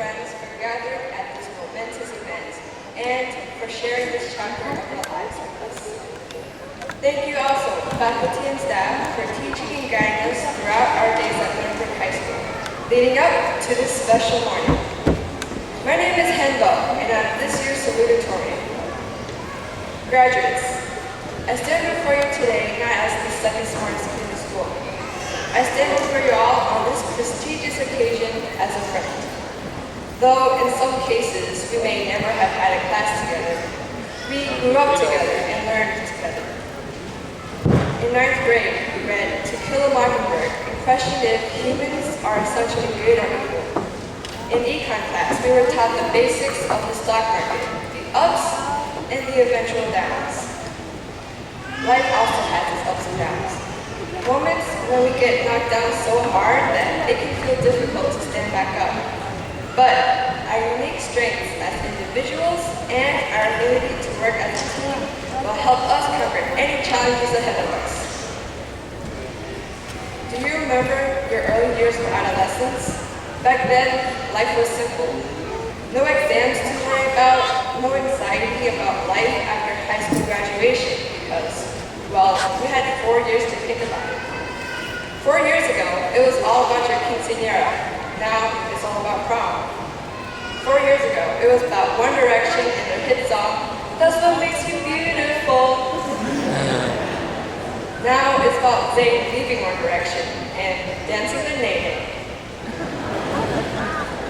friends for gathering at this momentous event and for sharing this chapter of your lives with us. Thank you also, faculty and staff, for teaching and guiding us throughout our days at Lunenburg High School, leading up to this special morning. My name is Hien, and I'm this year's salutatorian. Graduates, I stand before you today not as the second smartest kid in the school. I stand before you all on this prestigious occasion as a friend. Though in some cases we may never have had a class together, we grew up together and learned together. In 9th grade, we read To Kill a Mockingbird and questioned if humans are essentially good or evil. In econ class, we were taught the basics of the stock market, the ups and the eventual downs. Life also has its ups and downs. Moments when we get knocked down so hard that it can feel difficult to stand back up. But our unique strengths as individuals and our ability to work as a team will help us conquer any challenges ahead of us. Do you remember your early years of adolescence? Back then, life was simple. No exams to worry about, no anxiety about life after high school graduation because, well, we had 4 years to think about it. 4 years ago, it was all about your quinceañera. Now, it's all about prom. 4 years ago, it was about One Direction and their hit song, That's What Makes You Beautiful. Now, it's about Zayn leaving One Direction and dancing the Nay.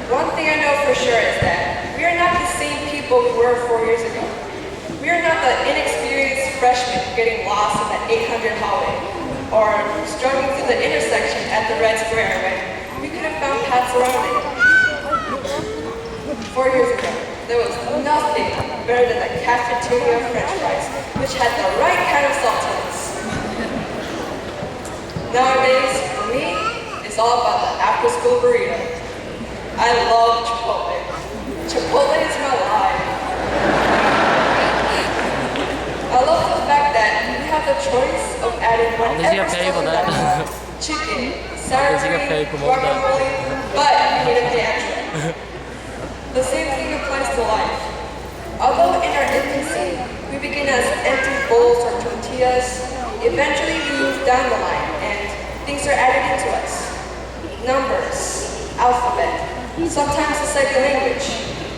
One thing I know for sure is that we are not the same people we were 4 years ago. We are not the inexperienced freshmen getting lost in the 800 hallway or struggling through the intersection at the Red Square when we could have found paths around it. 4 years ago, there was nothing better than the cafeteria French fries, which had the right kind of saltiness. Nowadays, for me, it's all about the after-school burrito. I love Chipotle. Chipotle is my life. I love the fact that we have the choice of adding whatever stuff we want. Chicken, sour cream, guacamole, but you need to pay extra. The same thing applies to life. Although in our infancy, we begin as empty bowls or tortillas, eventually we move down the line and things are added into us. Numbers, alphabet, sometimes the second language,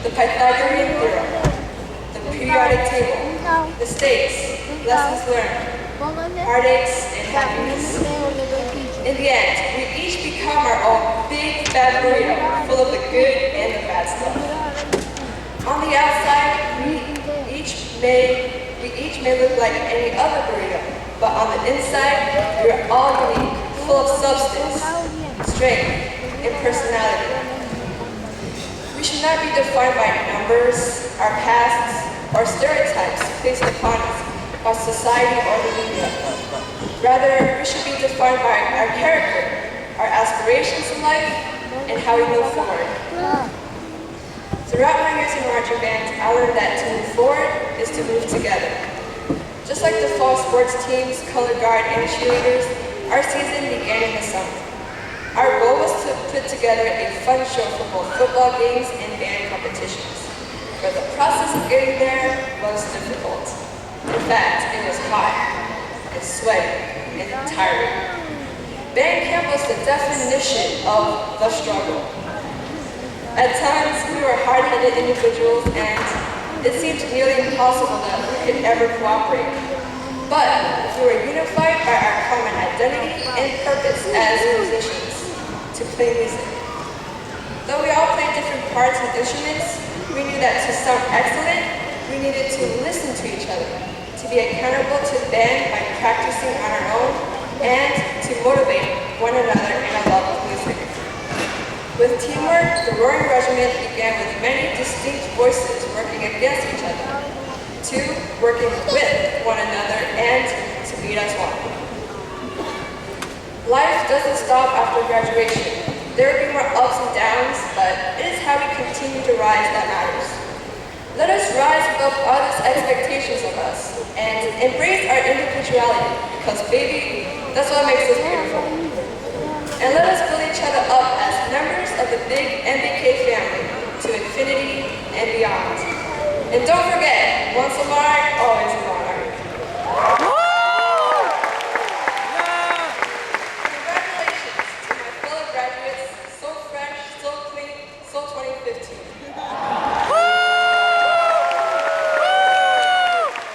the Pythagorean theorem, the periodic table, the stakes, lessons learned, heartaches, and happiness. In the end, we each become our own big fat burrito full of the good and the bad stuff. On the outside, we each may look like any other burrito, but on the inside, we are all unique, full of substance, strength, and personality. We should not be defined by numbers, our pasts, or stereotypes placed upon us by society or the media. Rather, we should be defined by our character, our aspirations in life, and how we move forward. Throughout my years in marching band, I learned that to move forward is to move together. Just like the fall sports teams, color guard, and cheerleaders, our season began in the summer. Our goal was to put together a fun show for both football games and band competitions. But the process of getting there was difficult. In fact, it was hot, and sweaty, and tiring. Band camp was the definition of the struggle. At times, we were hard-headed individuals, and it seemed nearly impossible that we could ever cooperate. But we were unified by our common identity and purpose as musicians, to play music. Though we all played different parts and instruments, we knew that to sound excellent, we needed to listen to each other, to be accountable to the band by practicing on our own, and to motivate one another in our love of music. With teamwork, the Roaring Regiment began with many distinct voices working against each other, to working with one another and to beat as one. Life doesn't stop after graduation. There will be more ups and downs, but it is how we continue to rise that matters. Let us rise above others' expectations of us and embrace our individuality because, baby, that's what makes us beautiful. And let us build each other up as members of the big MBK family. infinity and beyond. And don't forget, once a mark, always a